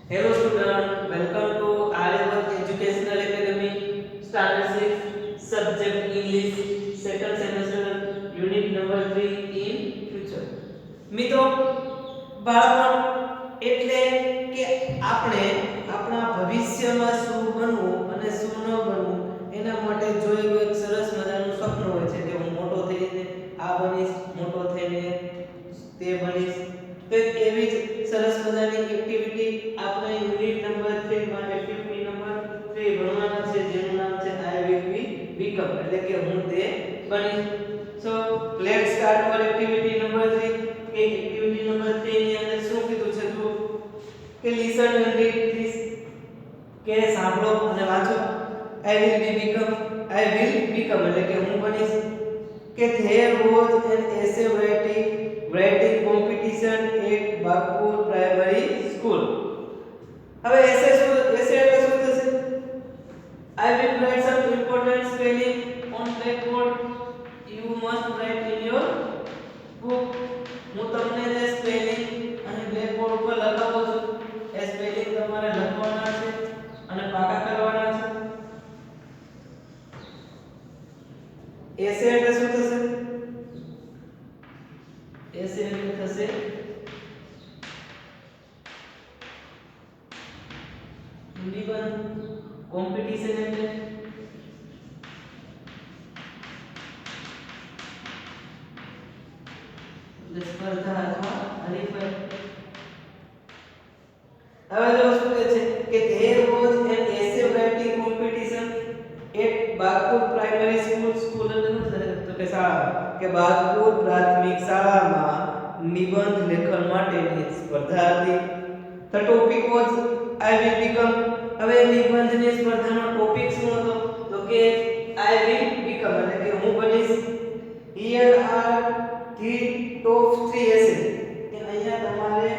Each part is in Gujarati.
Hello student, welcome to Aryabhat Educational Academy, Standard 6, Subject English, Second Semester, Unit number 3 in Future. મિત્રો બાળપણ એટલે કે આપણે આપણા ભવિષ્યમાં શું બનવું અને શું ન બનવું એના માટે જો એક સરસ મજાનું સ્વપ્ન હોય છે કે હું મોટો થઈને આ બનીશ, મોટો થઈને તે બનીશ. તો એક એવી જ સરસ મજાની એક્ટિવિટી આપણે યુનિટ નંબર 3 માં એક્ટિવિટી નંબર 3 ભણવાના છે જેનું નામ છે આઈ વિલ બી બીકમ એટલે કે હું તે બનીશ. So let's start our activity number 3. કે એક્ટિવિટી નંબર 3 ની અંદર શું કીધું છે તો કે લિસન એન્ડ રીડ ધીસ, કે સાંભળો અને વાંચો. આઈ વિલ બીકમ એટલે કે હું બનીશ. કે there was an essay writing competition at Bagpur Primary School. હવે એસે એટલે શું થશે? I will write some important spelling on blackboard. You must write in your book. હું તમને જે સ્પેલિંગ અને બ્લેકબોર્ડ ઉપર લખાવો છું એ સ્પેલિંગ તમારે લખવાના છે અને પાકા કરવાના છે. એસે એટલે શું થશે? એસે એટલે થશે નિબંધ. કોમ્પિટિશન એટલે સ્પર્ધા અથવા હરીફાઈ. હવે જો શું કહે છે કે there was an essay writing competition at Bagpur Primary School. School એટલે શું છે તો કે શાળા, કે બાગપુર પ્રાથમિક શાળામાં નિબંધ લેખન માટેની સ્પર્ધા હતી. The topic was I will become. હવે નિબંધની સ્પર્ધાનો ટોપિક શું હતો તો કે I will become એટલે કે હું બનીશ. Here are the top 3 essays. કે અહીંયા તમારે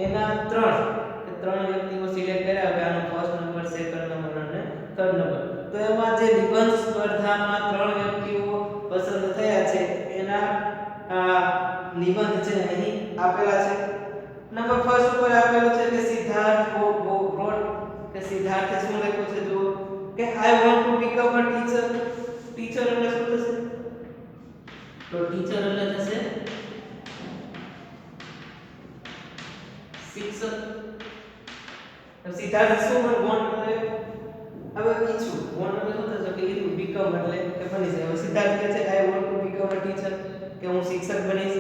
એના ત્રણ વ્યક્તિઓ સિલેક્ટ કર્યા કે આનો ફર્સ્ટ નંબર, સેકન્ડ નંબર અને થર્ડ નંબર. તો એમાં જે નિબંધ સ્પર્ધામાં ત્રણ વ્યક્તિઓ પસંદ થયા છે એના નિબંધ છે અહીં આપેલા છે. નંબર ફર્સ્ટ ઉપર આપેલો છે કે સિદ્ધાર્થ wrote, કે સિદ્ધાર્થે શું લખ્યું છે જો કે I want to become a teacher. Teacher એટલે શું થશે તો ટીચર એટલે થશે શિક્ષક. સિદ્ધાર્થ શું વોન્ટ કરે હવે ઈચ્છું, વોન્ટ એટલે શું થશે કે ઈચ્છું, બીકમ એટલે કે બની જાય. હવે સિદ્ધાર્થ કહે છે I want to become a teacher કે હું શિક્ષક બનીશ.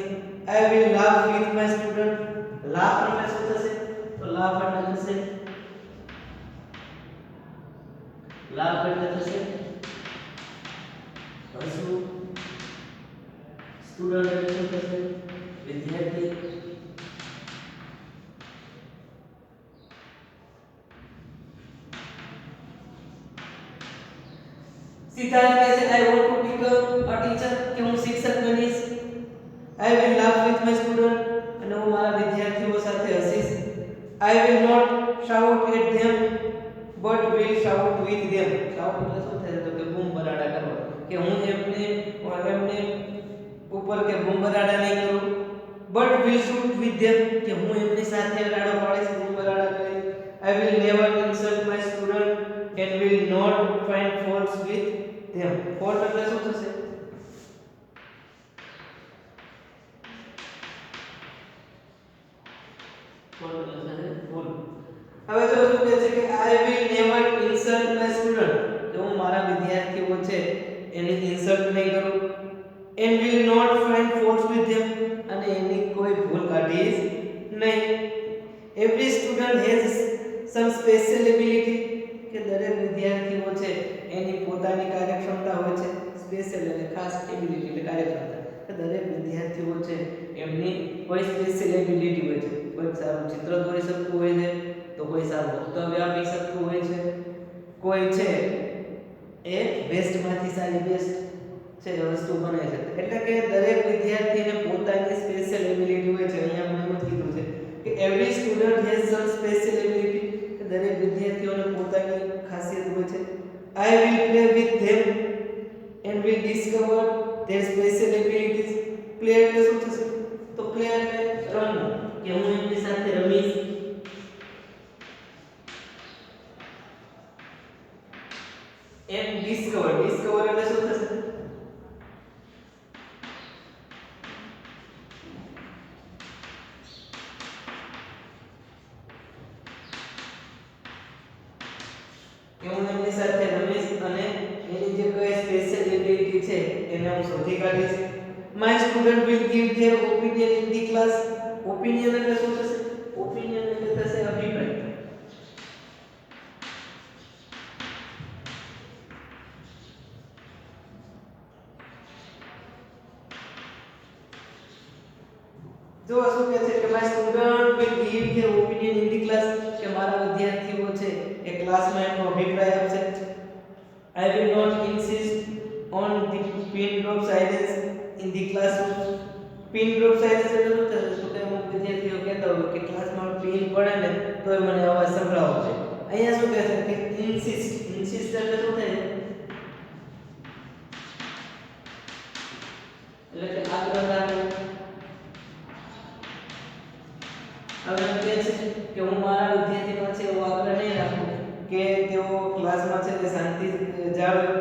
I will laugh with my student. Laugh એટલે શું થશે તો લાફ એટલે થશે હસવું. સ્ટુડન્ટ એટલે શું થશે વિદ્યાર્થી. સિદ્ધાર્થ કહે છે I want to become a teacher કે હું શિક્ષક બનીશ. I will laugh with my student અને હું મારા વિદ્યાર્થીઓ સાથે હસીશ. I will not shout at them but will shout with them. shout એટલે શું થાય તો કે બૂમ બરાડા કરો, કે હું એમને ઉપર કે બૂમ બરાડા નહીં કરું. but will shout with them કે હું એમની સાથે રાડો પાડીશ, બૂમ બરાડા કરીશ. I will never insult my student and will not find faults with them. fault એટલે શું થશે ભૂલ. હવે જો શું કહે છે કે I will never insult my student, જો હું મારા વિદ્યાર્થીઓ છે એને ઇન્સલ્ટ નહીં કરું. and will not find faults with them અને એની કોઈ ભૂલ કાઢીશ નહીં. every student has some special ability કે દરેક વિદ્યાર્થીઓ છે એની પોતાની કાર્યક્ષમતા હોય છે. સ્પેશિયલ એટલે ખાસ, એબિલિટી એટલે કાર્યક્ષમતા. કે દરેક વિદ્યાર્થીઓ છે એમની કોઈ સ્પેશિયલ એબિલિટી હોય છે. કોઈ સારું ચિત્ર દોરી શકતું હોય છે, તો કોઈ સારું વક્તવ્ય આપી શકતું હોય છે, કોઈ છે એ બેસ્ટમાંથી સારી બેસ્ટ છે વસ્તુ બને છે. એટલે કે દરેક વિદ્યાર્થીને પોતાની સ્પેશિયલ એબિલિટી હોય છે. અહીંયા મને એમ કીધું છે કે every student has some special ability, કે દરેક વિદ્યાર્થીઓને પોતાની ખાસિયત હોય છે. I will play with them and will discover their special abilities. play એટલે શું થશે તો play એટલે રમવું, કે હું એમની સાથે રમીશ. એન્ડ ડિસ્કવર એટલે શું થશે? કે હું એમની સાથે રમીશ અને એની જે કઈ સ્પેશિયલ એબિલિટી છે એને હું શોધી કાઢીશ. My student will give their opinion in the class. Opinion એટલે શું થશે? ઓપિનિયન એટલે થશે અભિપ્રાય. જો શું કહે છે કે my student will give their opinion in the class, કે મારા વિદ્યાર્થીઓ છે એ ક્લાસમાં એમનો અભિપ્રાય આપશે. I will not insist on the pin drop silence in the classroom. Pin drop silence એટલે શું થશે? તો કે અમુક વિદ્યાર્થીઓ કહેતા હોય કે ક્લાસમાં પિન પડે ને તો મને અવાજ સંભળાવો છે. અહીંયા શું કહે છે કે insist એટલે શું થાય? એટલે કે આગ્રહ રાખવો. હવે એમ કહે છે કે હું મારા વિદ્યાર્થીઓ છે એવો આગ્રહ નહીં રાખું કે તેઓ ક્લાસમાં છે તે શાંતિ જાળવે.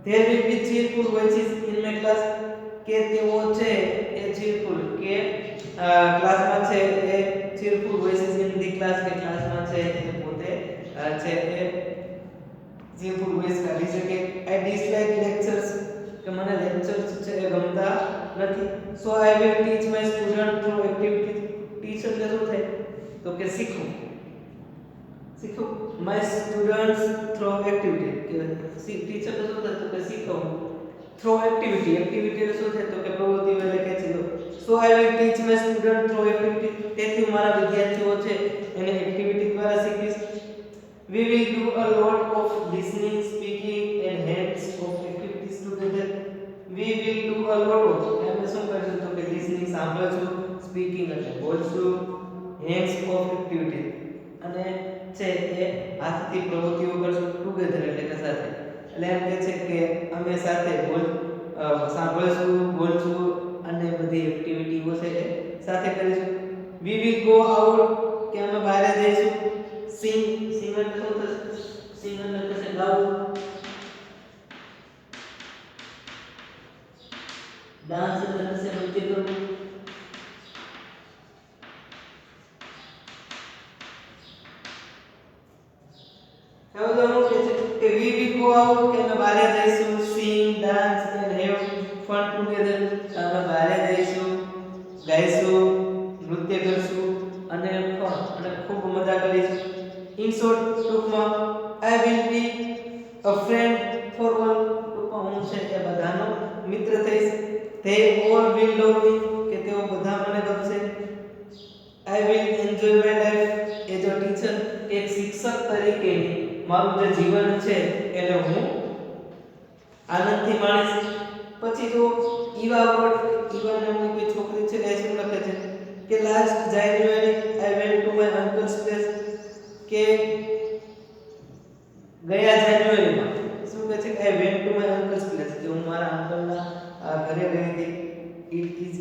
There will be cheerful voices in my class, કે તેઓ છે એ cheerful કે ક્લાસમાં છે એ cheerful voices in the class, કે ક્લાસમાં છે એ પોતે છે એ cheerful voice કાઢી શકે. I dislike lectures, કે મને લેક્ચર્સ છે એ ગમતા નથી. So I will teach my student through activities. ટીચ એટલે શું થાય? તો કે શીખવું. My students through activity, કે ટીચર એટલે શું થાય? તો કે શીખવું. Through activity એટલે શું થાય? તો કે પ્રવૃત્તિઓ એટલે કે ચીજો. So I will teach my student through activity. તેથી મારા વિદ્યાર્થીઓ છે એને એક્ટિવિટી દ્વારા શીખવીશ. We will do a lot of listening, speaking and hands of activities together. We will do a lot of, આપણે શું કરીશું? તો કે listening સાંભળશું, સ્પીકિંગ એટલે બોલશું, હેન્ડ્સ ઓફ એક્ટિવિટી અને છે એ હાથથી પ્રવૃત્તિઓ કરશું, ટુગેધર એટલે કે સાથે. એટલે એમ કહે છે કે અમે સાથે સાંભળશું, બોલશું અને બધી એક્ટિવિટીઓ છે એ સાથે કરીશું. We will go out, કે અમે બહાર જઈશું. Sing એટલે શું થશે? Sing એટલે થશે ગાવું. ડાન્સ એટલે થશે નૃત્ય કરવું. હવે તો શું કહે છે કે we will go out, કે અમે બહાર જઈશું. Sing, dance and have fun together, અમે બહાર જઈશું, ગાઈશું, નૃત્ય કરશું અને ખૂબ મજા કરીશું. In short, ટૂંકમાં I will be a friend for all, ટૂંકમાં હું છે એ બધાનો મિત્ર થઈશ. They all will love me, કે તેઓ બધા મને ગમશે. I will enjoy my life as a teacher, એક શિક્ષક તરીકે મારું જે જીવન છે એને હું આનંદથી માણીશ. પછી જો ઈવા નામની કોઈ છોકરી છે એ શું લખે છે કે last January I went to my uncle's place, કે ગયા જાન્યુઆરીમાં શું કહે છે કે I went to my uncle's place, કે હું મારા અંકલના ઘરે ગઈ હતી. It is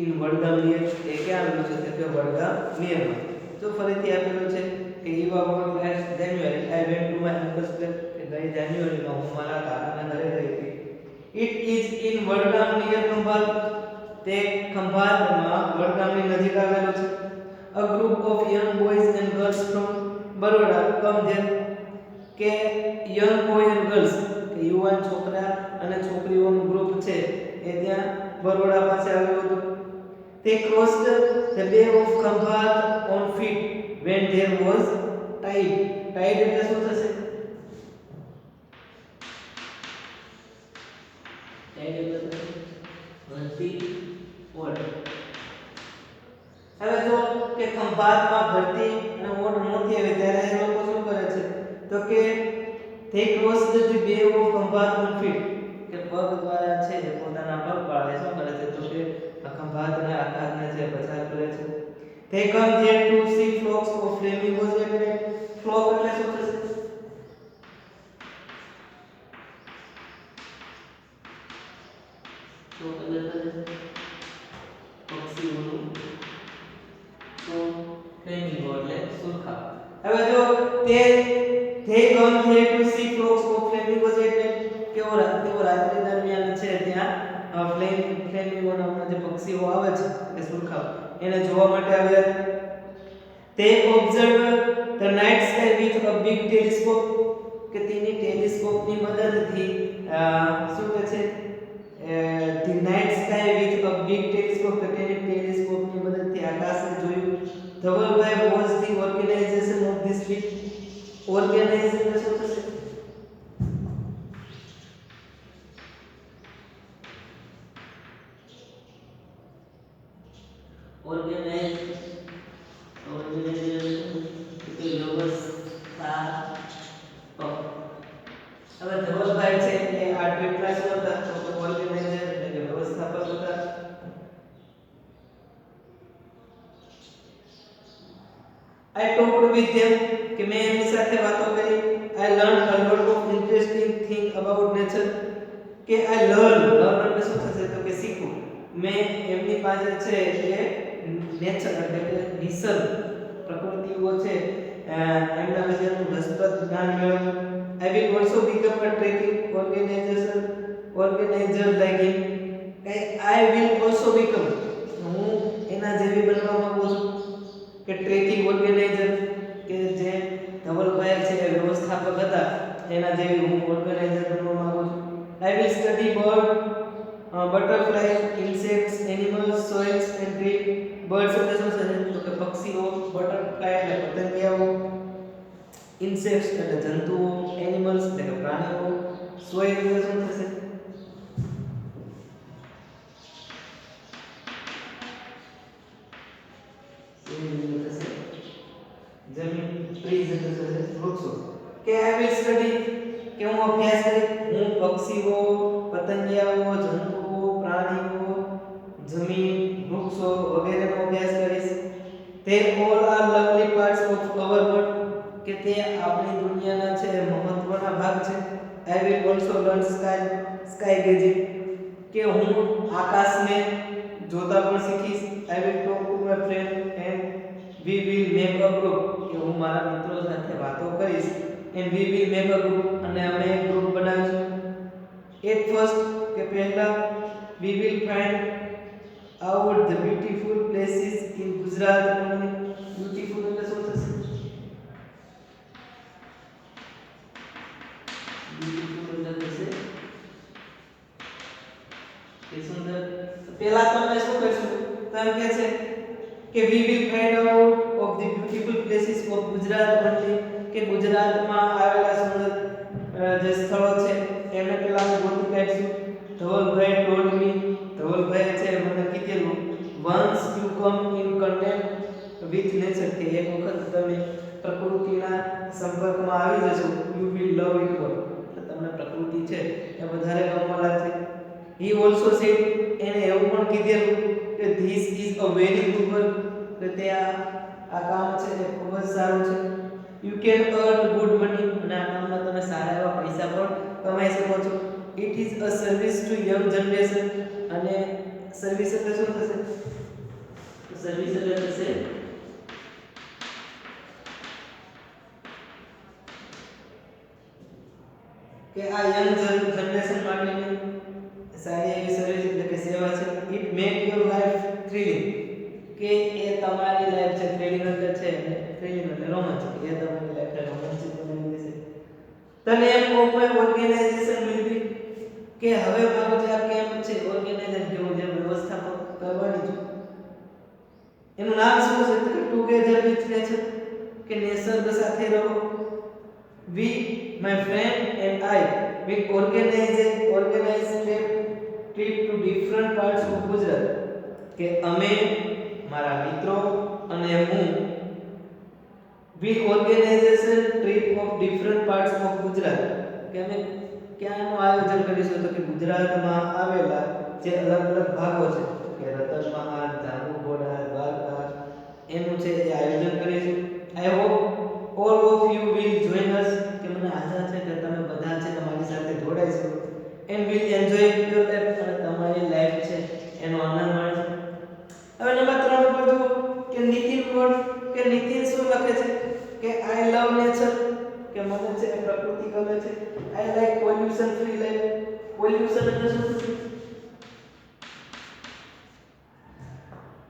in Vadgam near, એ ક્યાં આવેલું છે? કે વડગામ નિયરમાં. તો ફરીથી આપેલું છે કે ઈવા what last January I went to my uncle's place, કે ગઈ જાન્યુઆરીમાં હું મારા કાકાના ઘરે ગઈ હતી. It is in Vadgam near Khambhat, તે ખંભાતમાં વડગામની નજીક આવેલું છે. A group of young boys and girls from Baroda come there, કે young boy and girls, કે યુવાન છોકરા અને છોકરીઓનું ગ્રુપ છે એ ત્યાં બરોડા પાસે આવ્યું હતું. They crossed the bay of Khambat on feet when there was tide. Tide એટલે શું થશે? tide એટલે ભરતી ઓટ. હવે જો કે ખંભાતમાં ભરતી અને ઓટ મોટી આવે ત્યારે એ લોકો શું કરે છે? તો કે they crossed the bay of Khambat on feet, કે પગ દ્વારા છે પોતાના પગ પાળે શું કરે છે? તો કે ખંભાતના આકાશને છે પસાર કરે છે. They come there to see flocks of flamingos at night. Flock એટલે શું થશે? તો પક્ષીઓનું તો ફ્લેમિંગો એટલે સુરખા. હવે જો they come here to see flocks of flamingos રાત્રિ દરમિયાન છે ત્યાં ફ્લેમિંગોના જે પક્ષીઓ આવે છે કે સુરખાબ એને જોવા માટે આવ્યા હતા. They observed the night sky with a big telescope કે તેની ટેલિસ્કોપની મદદથી શું કહે છે the night sky with a big telescope કે તેની ટેલિસ્કોપની મદદથી આકાશને જોયું. Dhavalbhai was the organization of this trip. Organization શું થશે? હવે ધવલભાઈ છે એ આ ટ્રીપના શું હતા? તો ઓર્ગેનાઇઝર એટલે કે વ્યવસ્થાપક હતા. I talked with them કે મેં એમની સાથે વાતો કરી. I learned a lot of interesting thing about nature કે I learn એટલે શું થશે? તો કે શીખવું. મેં એમની પાસે છે એ નેચર એટલે કે નિસર્ગ પ્રકૃતિઓ છે એમના વિશેનું રસપ્રદ જ્ઞાન મેળવ્યું. I will also become a trekking organizer like him. I will also become હું એના જેવી બનવા માંગુ છું કે ટ્રેકિંગ ઓર્ગેનાઇઝર કે જે ધવલભાઈ છે એ વ્યવસ્થાપક હતા એના જેવી હું ઓર્ગેનાઇઝર બનવા માંગુ છું. I will study butterflies, insects, animals, soils and trees. Birds એટલે શું છે? તો કે પક્ષીઓ, બટરફ્લાય એટલે પતંગિયાઓ, insects એટલે જંતુઓ, animals એટલે કે પ્રાણીઓ, soil એટલે શું થશે? જમીન, ટ્રીઝ એટલે શું છે? વૃક્ષો. કે I will study કે હું અભ્યાસ કરી હું પક્ષીઓ, પતંગિયાઓ, જંતુઓ, પ્રાણીઓ, જમીન, વૃક્ષો વગેરેનો અભ્યાસ કરીશ. They all are lovely parts of our world કે તે આપણી દુનિયાના છે મહત્વના ભાગ છે. I will also learn sky gazing કે હું આકાશને જોતા પણ શીખીશ. I will talk to my friend and we will make a group કે હું મારા મિત્રો સાથે વાતો કરીશ and we will make a group અને અમે એક ગ્રુપ બનાવીશું. At first કે પહેલા we will find out the beautiful places in Gujarat only. Beautiful એટલે શું થશે? Beautiful એટલે થશે કે સુંદર. પહેલા તો અમે શું કરશું? તો એમ કહે છે કે we will find out of the beautiful places of Gujarat only કે ગુજરાતમાં આવેલા સુંદર જે સ્થળો છે એને પહેલા અમે ગોતી કાઢીશું. ધવલભાઈ told me ધવલભાઈ છે મને કીધેલું once you come in contact with nature કે એક વખત તમે પ્રકૃતિના સંપર્કમાં આવી જશો you will love it more એટલે તમને પ્રકૃતિ છે એ વધારે ગમવા લાગશે. he also said એને એવું પણ કીધેલું કે this is a very good work કે તે આ કામ છે એ ખૂબ જ સારું છે. you can earn good money અને આ કામમાં તમે સારા એવા પૈસા પણ કમાઈ શકો છો. it is a service to young generation અને સર્વિસ એટલે શું થશે? તો સર્વિસ એટલે થશે કે આ યંગ જનરેશન માટેની સારી એવી સર્વિસ એટલે કે સેવા છે. it make your life thrilling કે એ તમારી લાઈફ છે થ્રિલિંગ એટલે છે થ્રિલિંગ એટલે રોમાંચક એ તમારી લાઈફને રોમાંચક બનાવી દેશે. તને એમ કોઈ ઓર્ગેનાઇઝેશન મિલવી કે હવે મારો જે આ કેમ્પ છે ઓર્ગેનાઇઝર જેવું જે વ્યવસ્થાપક કરવાની છે એનું નામ શું છે? તો ટુગેધર વિથ નેચર કે નિસર્ગ સાથે રહો. we my friend and I will organize trip to different parts of Gujarat કે અમે મારા મિત્રો અને હું will organization trip of different parts of Gujarat કે અમે ક્યાંનું આયોજન કરીશું? તો કે ગુજરાતમાં આવેલા જે અલગ અલગ ભાગો છે કે રતનમહાલ, જાંબુઘોડા, દ્વારકા એનું છે એ આયોજન કરીશું. I hope all of you will join us કે મને આશા છે કે તમે બધા છે અમારી સાથે જોડાઈશો and will enjoy your life અને તમારી લાઈફ છે એનો આનંદ માણશો. હવે નંબર 3 ઉપર જુઓ કે નીતિન કોડ કે નીતિન શું લખે છે કે I love nature કે મને છે પ્રકૃતિ ગમે છે. I like pollution free life pollution એટલે શું થશે?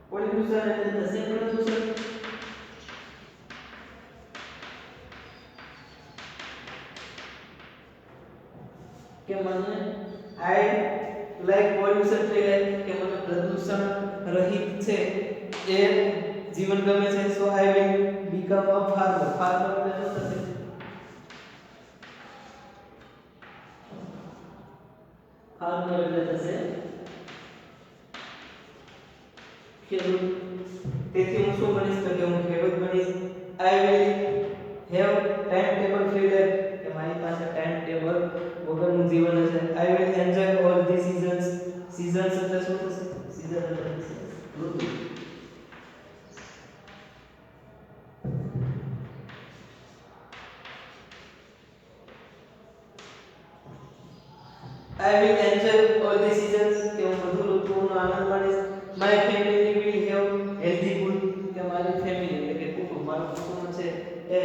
પોલ્યુશન એટલે થશે પ્રદૂષણ. કે મને આઈ લાઈક પોલ્યુશન એટલે કે મને પ્રદૂષણ રહિત છે એ જીવન ગમે છે. So I will become a farmer. Farmer એટલે શું થશે? ફાર્મર એટલે થશે ખેડૂત. તેથી હું શું બનીશ તો કે હું ખેડૂત બનીશ. I will have time table free life કે મારી પાસે ટાઈમ ટેબલ વગરનું જીવન હશે. I will enjoy all the seasons. Seasons એટલે શું થશે? સીઝન એટલે થશે ઋતુ. I will enjoy all the seasons કે હું બધું ઋતુઓનો આનંદ માણીશ. My family will have healthy food કે મારી ફેમિલી એટલે કે કુટુંબ મારું કુટુંબ છે એ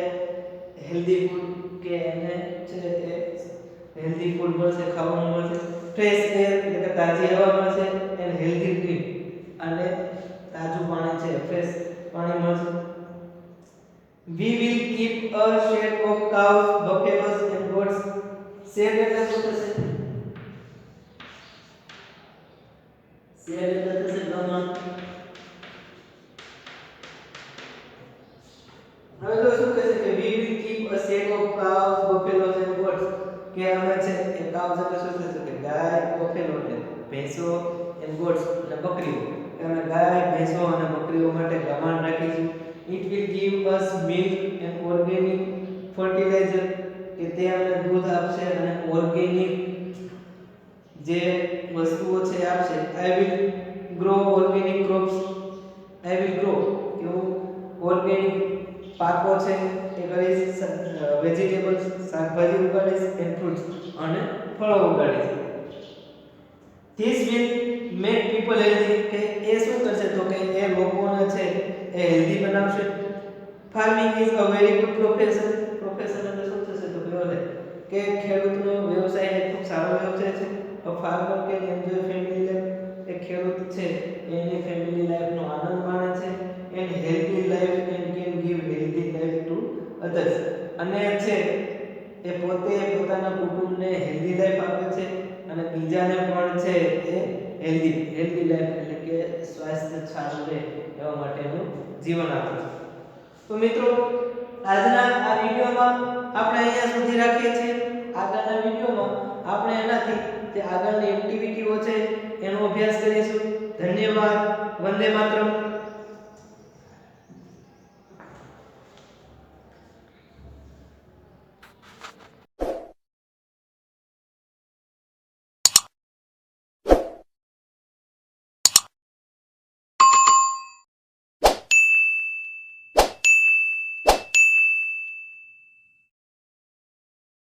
હેલ્ધી ફૂડ કે એને છે એ હેલ્ધી ફૂડ મળશે, ખાવાનું મળશે. ફ્રેશ એર એટલે કે તાજી હવા મળશે એન્ડ હેલ્ધી ડ્રિંક અને તાજું પાણી છે ફ્રેશ પાણી મળશે. We will keep a shed of cows, buffaloes and goats. Shed એટલે શું થશે? શેડ એટલે થશે ગમણ. હવે તો શું કહે છે કે we will keep a shed of cows, buffaloes and goats કે અમે છે એ cows એટલે શું થશે કે ગાય, buffalo એટલે ભેંસો and goats એટલે બકરીઓ કે અમે ગાય, ભેંસો અને બકરીઓ માટે ગમણ રાખીશું. It will give us milk and organic fertilizer કે તે અમને દૂધ આપશે અને ઓર્ગેનિક જે વસ્તુઓ છે આપશે. I will grow organic crops. I will grow કે હું ઓર્ગેનિક પાકો છે એ કરીશ. વેજીટેબલ્સ શાકભાજી ઉગાડીશ એન્ડ ફ્રૂટ્સ અને ફળો ઉગાડીશ. This will make people healthy કે એ શું કરશે તો કે એ લોકોને છે એ હેલ્ધી બનાવશે. Farming is a very good profession. Profession એટલે શું થશે તો કે ખેડૂતનો વ્યવસાય એ ખૂબ સારો વ્યવસાય છે. A farmer can enjoy family life. એક ખેડૂત છે એની ફેમિલી લાઈફનો આનંદ માણે છે and healthy life and can give healthy life to others. અને છે એ પોતે પોતાના કુટુંબને હેલ્ધી લાઈફ આપે છે અને બીજાને પણ છે એ હેલ્ધી લાઈફ એટલે કે સ્વાસ્થ્ય સારું રહે એવા માટેનું જીવન આપે છે. તો મિત્રો આજના આ વિડિયોમાં આપણે અહીંયા સુધી રાખીએ છીએ. આગળના વિડિયોમાં આપણે એનાથી જે આગળની એક્ટિવિટીઓ છે એનો અભ્યાસ કરીશું. ધન્યવાદ. વંદે માતરમ.